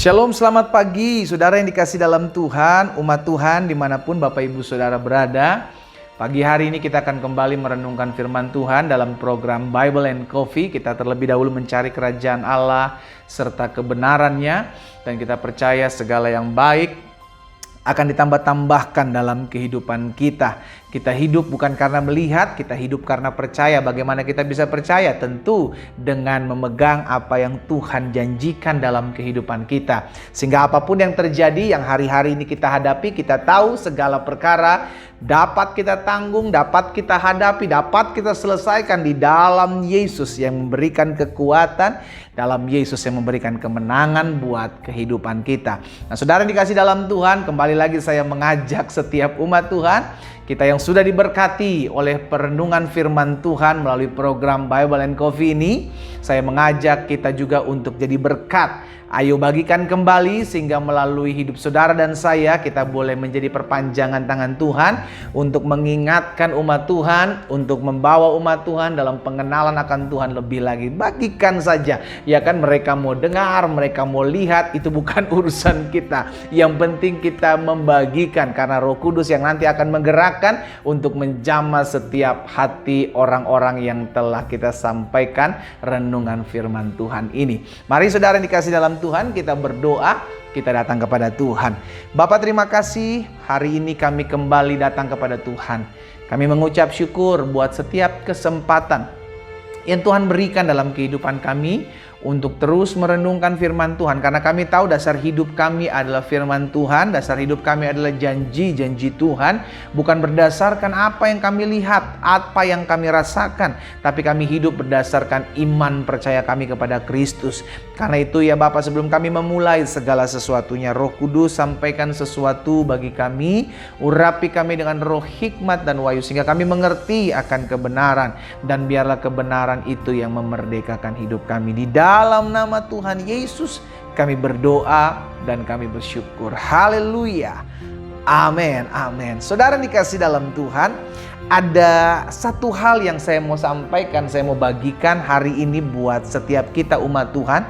Shalom, selamat pagi saudara yang dikasih dalam Tuhan, umat Tuhan dimanapun Bapak Ibu Saudara berada. Pagi hari ini kita akan kembali merenungkan firman Tuhan dalam program Bible and Coffee. Kita terlebih dahulu mencari kerajaan Allah serta kebenarannya, dan kita percaya segala yang baik akan ditambah-tambahkan dalam kehidupan kita. Kita hidup bukan karena melihat, kita hidup karena percaya. Bagaimana kita bisa percaya? Tentu dengan memegang apa yang Tuhan janjikan dalam kehidupan kita. Sehingga apapun yang terjadi, yang hari-hari ini kita hadapi, kita tahu segala perkara dapat kita tanggung, dapat kita hadapi, dapat kita selesaikan di dalam Yesus yang memberikan kekuatan, dalam Yesus yang memberikan kemenangan buat kehidupan kita. Nah, saudara yang dikasih dalam Tuhan, kembali lagi saya mengajak setiap umat Tuhan, kita yang sudah diberkati oleh perenungan firman Tuhan melalui program Bible and Coffee ini, saya mengajak kita juga untuk jadi berkat. Ayo bagikan kembali sehingga melalui hidup saudara dan saya kita boleh menjadi perpanjangan tangan Tuhan untuk mengingatkan umat Tuhan, untuk membawa umat Tuhan dalam pengenalan akan Tuhan lebih lagi. Bagikan saja, ya kan, mereka mau dengar, mereka mau lihat, itu bukan urusan kita. Yang penting kita membagikan karena Roh Kudus yang nanti akan menggerakkan untuk menjamah setiap hati orang-orang yang telah kita sampaikan renungan firman Tuhan ini. Mari saudara yang dikasih dalam Tuhan, kita berdoa, kita datang kepada Tuhan. Bapa, terima kasih hari ini kami kembali datang kepada Tuhan. Kami mengucap syukur buat setiap kesempatan yang Tuhan berikan dalam kehidupan kami untuk terus merenungkan firman Tuhan. Karena kami tahu dasar hidup kami adalah firman Tuhan, dasar hidup kami adalah janji-janji Tuhan. Bukan berdasarkan apa yang kami lihat, apa yang kami rasakan, tapi kami hidup berdasarkan iman percaya kami kepada Kristus. Karena itu ya Bapa, sebelum kami memulai segala sesuatunya, Roh Kudus sampaikan sesuatu bagi kami, urapi kami dengan roh hikmat dan wahyu sehingga kami mengerti akan kebenaran, dan biarlah kebenaran itu yang memerdekakan hidup kami. Di dalam nama Tuhan Yesus kami berdoa dan kami bersyukur. Haleluya. Amin. Amin. Saudara dikasih dalam Tuhan, ada satu hal yang saya mau sampaikan, saya mau bagikan hari ini buat setiap kita umat Tuhan,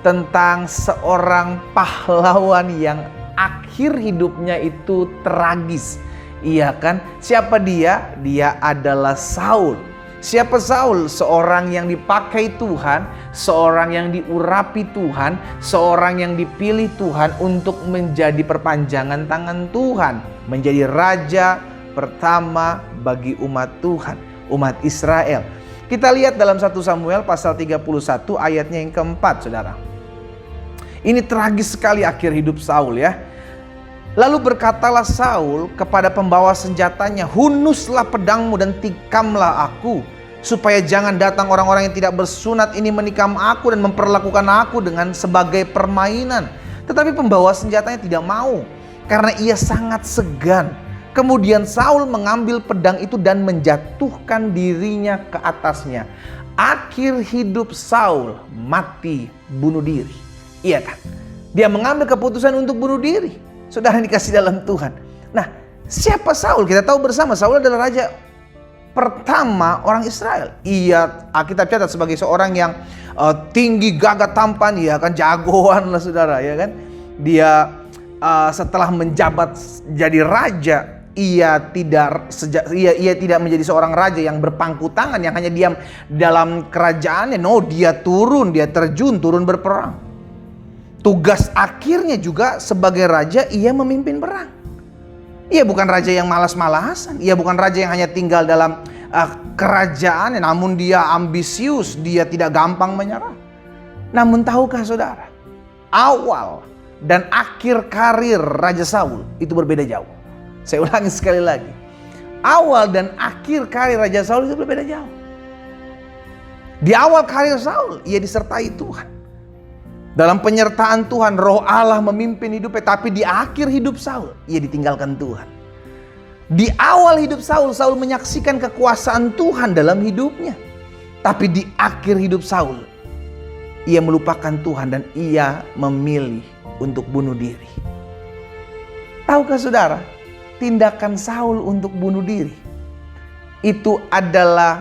tentang seorang pahlawan yang akhir hidupnya itu tragis. Iya kan? Siapa dia? Dia adalah Saul. Siapa Saul? Seorang yang dipakai Tuhan, seorang yang diurapi Tuhan, seorang yang dipilih Tuhan untuk menjadi perpanjangan tangan Tuhan, menjadi raja pertama bagi umat Tuhan, umat Israel. Kita lihat dalam 1 Samuel pasal 31 ayatnya yang keempat, saudara. Ini tragis sekali akhir hidup Saul ya. Lalu berkatalah Saul kepada pembawa senjatanya, "Hunuslah pedangmu dan tikamlah aku, supaya jangan datang orang-orang yang tidak bersunat ini menikam aku dan memperlakukan aku dengan sebagai permainan." Tetapi pembawa senjatanya tidak mau, karena ia sangat segan. Kemudian Saul mengambil pedang itu dan menjatuhkan dirinya ke atasnya. Akhir hidup Saul mati bunuh diri. Iya kan? Dia mengambil keputusan untuk bunuh diri. Saudara yang dikasih dalam Tuhan. Nah, siapa Saul? Kita tahu bersama Saul adalah raja pertama orang Israel. Ia Alkitab catat sebagai seorang yang tinggi, gagah, tampan, ya kan, jagoan lah saudara, ya kan. Dia setelah menjabat jadi raja, ia tidak menjadi seorang raja yang berpangku tangan, yang hanya diam dalam kerajaannya. No, dia terjun berperang. Tugas akhirnya juga sebagai raja, ia memimpin perang. Ia bukan raja yang malas-malasan. Ia bukan raja yang hanya tinggal dalam kerajaan, namun dia ambisius. Dia tidak gampang menyerah. Namun tahukah saudara, awal dan akhir karir Raja Saul itu berbeda jauh. Saya ulangi sekali lagi. Awal dan akhir karir Raja Saul itu berbeda jauh. Di awal karir Saul, ia disertai Tuhan. Dalam penyertaan Tuhan, Roh Allah memimpin hidupnya. Tapi di akhir hidup Saul, ia ditinggalkan Tuhan. Di awal hidup Saul, Saul menyaksikan kekuasaan Tuhan dalam hidupnya. Tapi di akhir hidup Saul, ia melupakan Tuhan dan ia memilih untuk bunuh diri. Tahukah saudara, tindakan Saul untuk bunuh diri itu adalah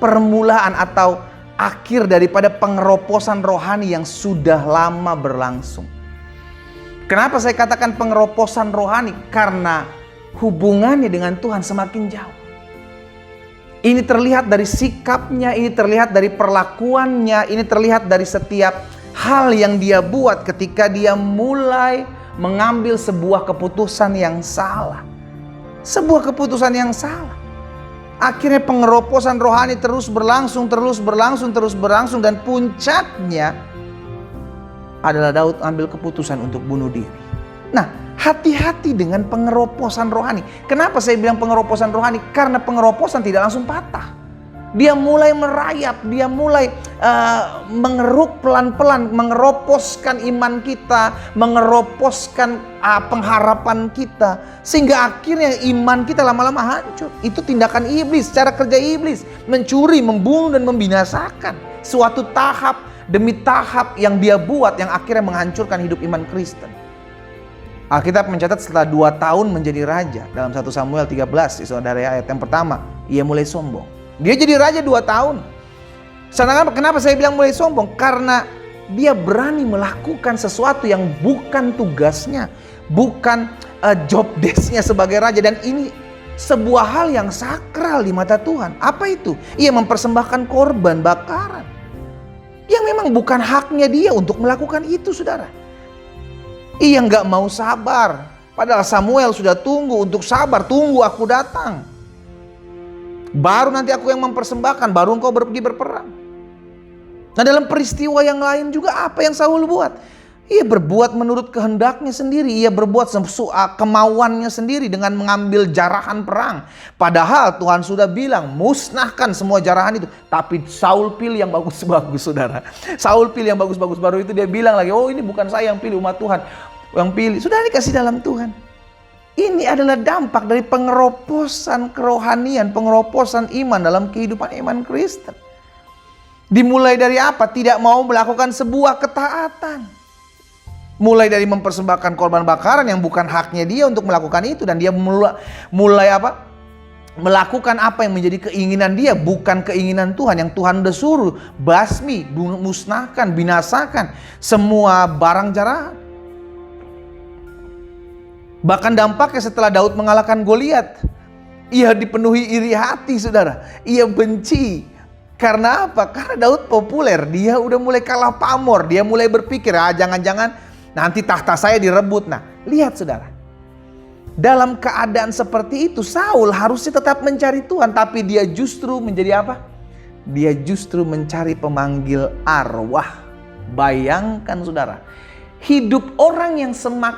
permulaan atau akhir daripada pengeroposan rohani yang sudah lama berlangsung. Kenapa saya katakan pengeroposan rohani? Karena hubungannya dengan Tuhan semakin jauh. Ini terlihat dari sikapnya, ini terlihat dari perlakuannya, ini terlihat dari setiap hal yang dia buat ketika dia mulai mengambil sebuah keputusan yang salah. Sebuah keputusan yang salah. Akhirnya pengeroposan rohani terus berlangsung dan puncaknya adalah Daud ambil keputusan untuk bunuh diri. Nah, hati-hati dengan pengeroposan rohani. Kenapa saya bilang pengeroposan rohani? Karena pengeroposan tidak langsung patah. Dia mulai merayap, dia mulai mengeruk pelan-pelan, mengeroposkan iman kita, mengeroposkan pengharapan kita. Sehingga akhirnya iman kita lama-lama hancur. Itu tindakan iblis, cara kerja iblis. Mencuri, membunuh, dan membinasakan. Suatu tahap demi tahap yang dia buat yang akhirnya menghancurkan hidup iman Kristen. Alkitab mencatat setelah 2 tahun menjadi raja. Dalam 1 Samuel 13, dari ayat yang pertama, ia mulai sombong. Dia jadi raja 2 tahun. Sedangkan kenapa saya bilang mulai sombong? Karena dia berani melakukan sesuatu yang bukan tugasnya, bukan job desk-nya sebagai raja. Dan ini sebuah hal yang sakral di mata Tuhan. Apa itu? Ia mempersembahkan korban bakaran yang memang bukan haknya dia untuk melakukan itu, saudara. Ia nggak mau sabar. Padahal Samuel sudah tunggu untuk sabar. Tunggu aku datang. Baru nanti aku yang mempersembahkan. Baru engkau pergi berperang. Nah, dalam peristiwa yang lain juga apa yang Saul buat? Ia berbuat menurut kehendaknya sendiri. Ia berbuat kemauannya sendiri dengan mengambil jarahan perang. Padahal Tuhan sudah bilang musnahkan semua jarahan itu. Tapi Saul pilih yang bagus-bagus, saudara. Saul pilih yang bagus-bagus. Baru itu dia bilang lagi, oh ini bukan saya yang pilih, umat Tuhan yang pilih. Sudah dikasih dalam Tuhan. Ini adalah dampak dari pengeroposan kerohanian, pengeroposan iman dalam kehidupan iman Kristen. Dimulai dari apa? Tidak mau melakukan sebuah ketaatan. Mulai dari mempersembahkan korban bakaran yang bukan haknya dia untuk melakukan itu. Dan dia mulai apa? Melakukan apa yang menjadi keinginan dia, bukan keinginan Tuhan. Yang Tuhan udah suruh, basmi, musnahkan, binasakan semua barang jarahan. Bahkan dampaknya setelah Daud mengalahkan Goliat, ia dipenuhi iri hati, saudara. Ia benci. Karena apa? Karena Daud populer. Dia udah mulai kalah pamor. Dia mulai berpikir, jangan-jangan nanti tahta saya direbut. Nah, lihat saudara. Dalam keadaan seperti itu, Saul harusnya tetap mencari Tuhan. Tapi dia justru menjadi apa? Dia justru mencari pemanggil arwah. Bayangkan saudara. Hidup orang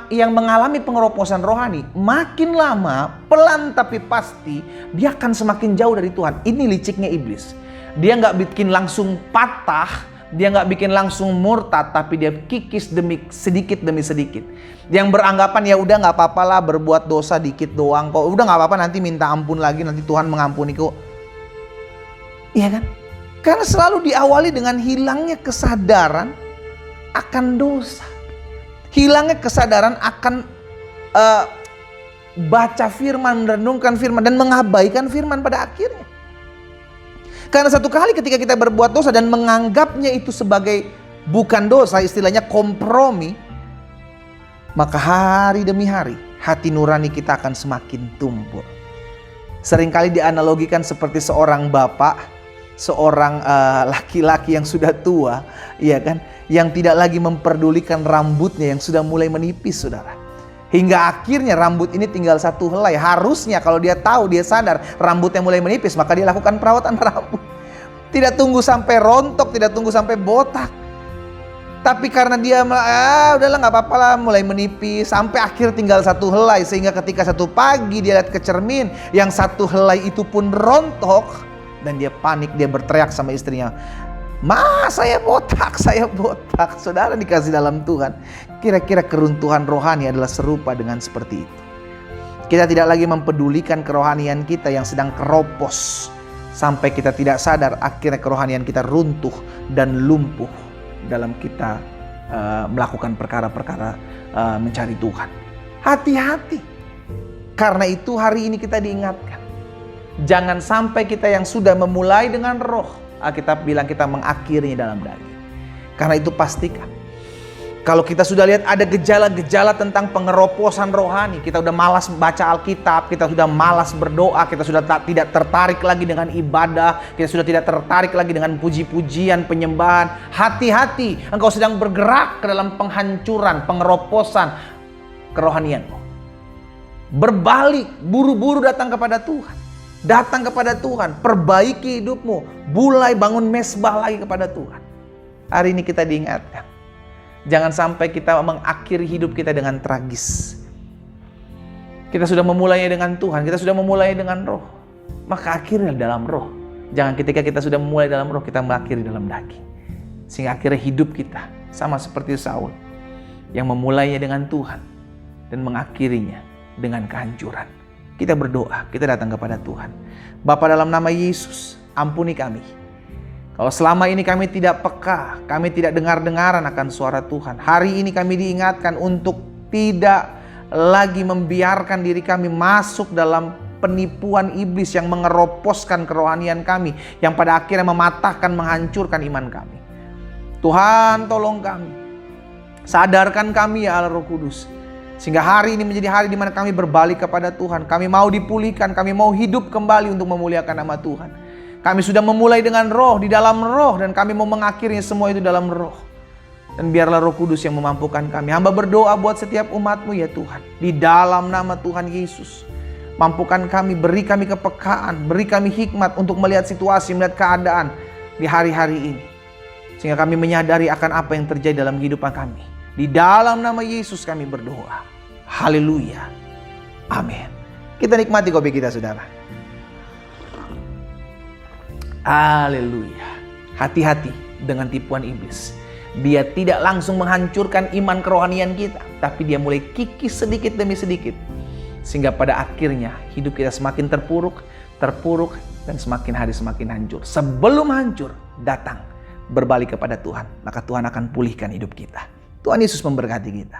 yang mengalami pengeroposan rohani, makin lama, pelan tapi pasti, dia akan semakin jauh dari Tuhan. Ini liciknya iblis. Dia nggak bikin langsung patah, dia nggak bikin langsung murtad, tapi dia kikis sedikit demi sedikit. Yang beranggapan ya udah nggak apa-apa lah, berbuat dosa dikit doang kok, udah nggak apa-apa, nanti minta ampun lagi, nanti Tuhan mengampuni kok. Iya kan? Karena selalu diawali dengan hilangnya kesadaran akan dosa. Hilangnya kesadaran akan baca firman, merenungkan firman, dan mengabaikan firman pada akhirnya. Karena satu kali ketika kita berbuat dosa dan menganggapnya itu sebagai bukan dosa, istilahnya kompromi, maka hari demi hari hati nurani kita akan semakin tumpul. Seringkali dianalogikan seperti seorang bapak, seorang laki-laki yang sudah tua, iya kan, yang tidak lagi memperdulikan rambutnya yang sudah mulai menipis, saudara. Hingga akhirnya rambut ini tinggal satu helai. Harusnya kalau dia tahu, dia sadar rambutnya mulai menipis, maka dia lakukan perawatan rambut. Tidak tunggu sampai rontok, tidak tunggu sampai botak. Tapi karena dia udahlah nggak apa-apa lah, mulai menipis, sampai akhir tinggal satu helai. Sehingga ketika satu pagi dia lihat ke cermin, yang satu helai itu pun rontok, dan dia panik, dia berteriak sama istrinya, saya botak, saya botak. Saudara dikasih dalam Tuhan, kira-kira keruntuhan rohani adalah serupa dengan seperti itu. Kita tidak lagi mempedulikan kerohanian kita yang sedang keropos. Sampai kita tidak sadar, akhirnya kerohanian kita runtuh dan lumpuh dalam kita melakukan perkara-perkara mencari Tuhan. Hati-hati. Karena itu hari ini kita diingatkan, jangan sampai kita yang sudah memulai dengan roh, Alkitab bilang kita mengakhirinya dalam daging. Karena itu pastikan, kalau kita sudah lihat ada gejala-gejala tentang pengeroposan rohani, kita sudah malas baca Alkitab, kita sudah malas berdoa, kita sudah tidak tertarik lagi dengan ibadah, kita sudah tidak tertarik lagi dengan puji-pujian, penyembahan. Hati-hati, engkau sedang bergerak ke dalam penghancuran, pengeroposan kerohanianmu. Berbalik, buru-buru datang kepada Tuhan. Datang kepada Tuhan, perbaiki hidupmu, mulai bangun mesbah lagi kepada Tuhan. Hari ini kita diingatkan, jangan sampai kita mengakhiri hidup kita dengan tragis. Kita sudah memulainya dengan Tuhan, kita sudah memulainya dengan roh, maka akhirnya dalam roh. Jangan ketika kita sudah memulai dalam roh, kita mengakhiri dalam daging. Sehingga akhirnya hidup kita sama seperti Saul, yang memulainya dengan Tuhan dan mengakhirinya dengan kehancuran. Kita berdoa, kita datang kepada Tuhan. Bapa, dalam nama Yesus, ampuni kami. Kalau selama ini kami tidak peka, kami tidak dengar-dengaran akan suara Tuhan. Hari ini kami diingatkan untuk tidak lagi membiarkan diri kami masuk dalam penipuan iblis yang mengeroposkan kerohanian kami, yang pada akhirnya mematahkan, menghancurkan iman kami. Tuhan, tolong kami. Sadarkan kami ya Allah Roh Kudus. Sehingga hari ini menjadi hari di mana kami berbalik kepada Tuhan. Kami mau dipulihkan, kami mau hidup kembali untuk memuliakan nama Tuhan. Kami sudah memulai dengan roh, di dalam roh, dan kami mau mengakhirinya semua itu dalam roh. Dan biarlah Roh Kudus yang memampukan kami. Hamba berdoa buat setiap umat-Mu ya Tuhan. Di dalam nama Tuhan Yesus. Mampukan kami, beri kami kepekaan, beri kami hikmat untuk melihat situasi, melihat keadaan di hari-hari ini. Sehingga kami menyadari akan apa yang terjadi dalam kehidupan kami. Di dalam nama Yesus kami berdoa. Haleluya. Amin. Kita nikmati kopi kita, saudara. Haleluya. Hati-hati dengan tipuan iblis. Dia tidak langsung menghancurkan iman kerohanian kita, tapi dia mulai kikis sedikit demi sedikit. Sehingga pada akhirnya hidup kita semakin terpuruk, dan semakin hari semakin hancur. Sebelum hancur, datang berbalik kepada Tuhan, maka Tuhan akan pulihkan hidup kita. Tuhan Yesus memberkati kita.